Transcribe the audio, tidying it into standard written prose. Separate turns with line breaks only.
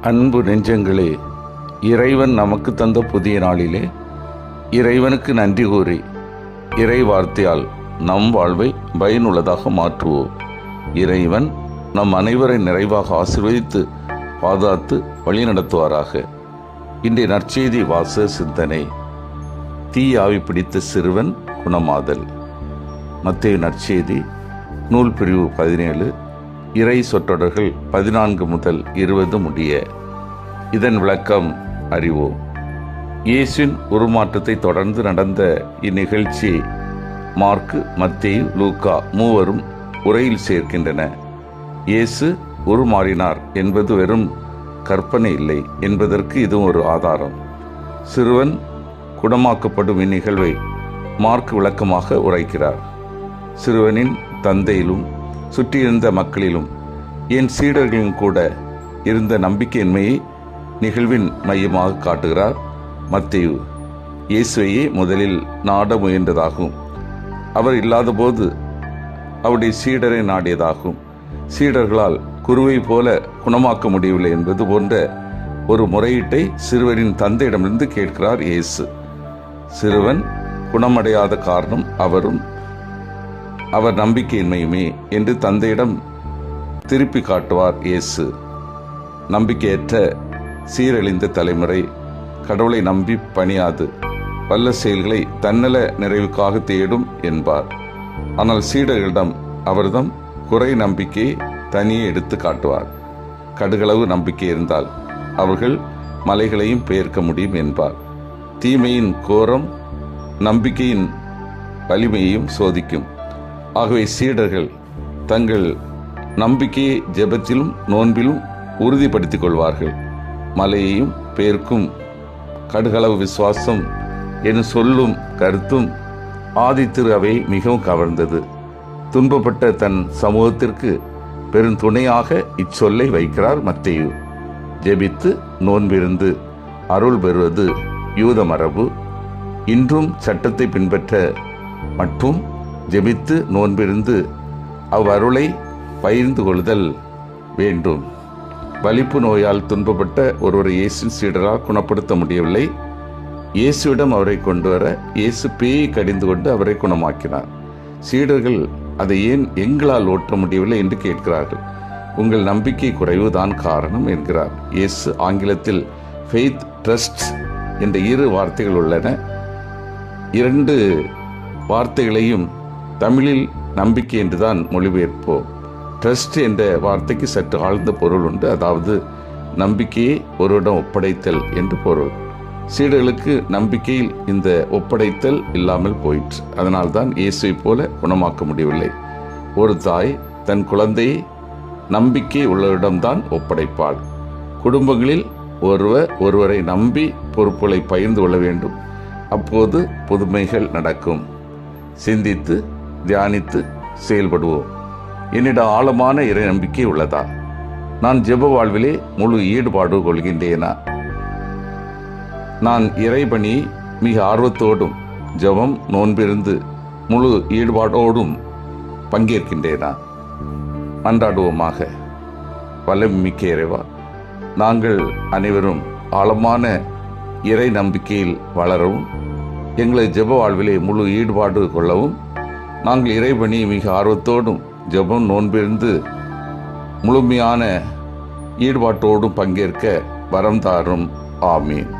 அன்பு நெஞ்சங்களே, இறைவன் நமக்கு தந்த புதிய நாளிலே இறைவனுக்கு நன்றி கூறி இறை வார்த்தையால் நம் வாழ்வை பயனுள்ளதாக மாற்றுவோம். இறைவன் நம் அனைவரை நிறைவாக ஆசீர்வதித்து பாதுகாத்து வழிநடத்துவாராக. இன்றைய நற்செய்தி வாச சிந்தனை, தீயாவி பிடித்த சிறுவன் குணமாதல். மத்தேயு நற்செய்தி நூல் பிரிவு 17, இறை சொற்றொடர்கள் 14 முதல் 20 முடிய. இதன் விளக்கம் அறிவோம். இயேசுவின் உருமாற்றத்தை தொடர்ந்து நடந்த இந்நிகழ்ச்சி மார்க்கு, மத்தேயு, லூக்கா மூவரும் உரையில் சேர்க்கின்றன. இயேசு உருமாறினார் என்பது வெறும் கற்பனை இல்லை என்பதற்கு இது ஒரு ஆதாரம். சிறுவன் குணமாக்கப்படும் இந்நிகழ்வை மார்க் விளக்கமாக உரைக்கிறார். சிறுவனின் தந்தையிலும் சுற்றியிருந்த மக்களிலும் என் சீடர்களிலும் கூட இருந்த நம்பிக்கையின்மையை நிகழ்வின் மையமாக காட்டுகிறார் மத்தேயு. இயேசுவையே முதலில் நாட முயன்றதாகும், அவர் இல்லாதபோது அவருடைய சீடரை நாடியதாகும், சீடர்களால் குருவை போல குணமாக்க முடியவில்லை என்பது போன்ற ஒரு முறையீட்டை சிறுவனின் தந்தையிடமிருந்து கேட்கிறார் இயேசு. சிறுவன் குணமடையாத காரணம் அவர் நம்பிக்கையின்மையுமே என்று தந்தையிடம் திருப்பி காட்டுவார் இயேசு. நம்பிக்கையற்ற சீரழிந்த தலைமுறை கடவுளை நம்பி பணியாது வல்ல செயல்களை தன்னல நிறைவுக்காக தேடும் என்பார். ஆனால் சீடர்களிடம் அவர்தம் குறை நம்பிக்கையை தனியே எடுத்து காட்டுவார். கடுகளவு நம்பிக்கை இருந்தால் அவர்கள் மலைகளையும் பெயர்க்க முடியும் என்பார். தீமையின் கோரம் நம்பிக்கையின் வலிமையையும் சோதிக்கும். ஆகவே சீடர்கள் தங்கள் நம்பிக்கையை ஜெபத்திலும் நோன்பிலும் உறுதிப்படுத்திக் கொள்வார்கள். மலையையும் பெயர்க்கும் கடுகளவு விசுவாசம் என சொல்லும் கருத்தும் ஆதித்திரு அவை மிகவும் கவர்ந்தது. துன்பப்பட்ட தன் சமூகத்திற்கு பெருந்துணையாக இச்சொல்லை வைக்கிறார் மத்தேயு. ஜெபித்து நோன்பிருந்து அருள் பெறுவது யூத மரபு. இன்றும் சட்டத்தை பின்பற்ற மற்றும் ஜெபித்து நோன்பிருந்து அவ்வருளை பகிர்ந்து கொள்ளுதல் வேண்டும். வலிப்பு நோயால் துன்பப்பட்ட ஒருவரை இயேசு சீடரால் குணப்படுத்த முடியவில்லை. இயேசுவிடம் அவரை கொண்டு வர இயேசு பேயை கடிந்து கொண்டு அவரை குணமாக்கினார். சீடர்கள் அதை ஏன் எங்களால் ஓட்ட முடியவில்லை என்று கேட்கிறார்கள். உங்கள் நம்பிக்கை குறைவுதான் காரணம் என்கிறார் இயேசு. ஆங்கிலத்தில் ஃபெய்த், ட்ரஸ்ட் என்ற 2 வார்த்தைகள் உள்ளன. 2 வார்த்தைகளையும் தமிழில் நம்பிக்கை என்றுதான் மொழிபெயர்ப்போம். ட்ரஸ்ட் என்ற வார்த்தைக்கு சற்று ஆழ்ந்த பொருள் உண்டு. அதாவது நம்பிக்கையை ஒருவரிடம் ஒப்படைத்தல் என்று பொருள். சீடர்களுக்கு நம்பிக்கையில் இந்த ஒப்படைத்தல் இல்லாமல் போயிற்று. அதனால்தான் இயேசுவை போல குணமாக்க முடியவில்லை. ஒரு தாய் தன் குழந்தையை நம்பிக்கை உள்ளவரிடம்தான் ஒப்படைப்பாள். குடும்பங்களில் ஒருவரை நம்பி பொறுப்புகளை பகிர்ந்து கொள்ள வேண்டும். அப்போது புதுமைகள் நடக்கும். சிந்தித்து தியானித்து செயல்படுவோம். என்னிடம் ஆழமான இறை நம்பிக்கை உள்ளதா? நான் ஜெப வாழ்விலே முழு ஈடுபாடு கொள்கின்றேனா? நான் இறைபணியை மிக ஆர்வத்தோடும் ஜெபம் நோன்பிருந்து முழு ஈடுபாடோடும் பங்கேற்கின்றேனா? மன்றாடுவோமாக. வல்லமிக்க இறைவா, நாங்கள் அனைவரும் ஆழமான இறை நம்பிக்கையில் வளரவும் எங்களை ஜெப வாழ்விலே முழு ஈடுபாடு கொள்ளவும் நாங்கள் இறைபணி மிக ஆர்வத்தோடும் ஜெபம் நோன்பிருந்து முழுமையான ஈடுபாட்டோடும் பங்கேற்க வரம் தாரும். ஆமீன்.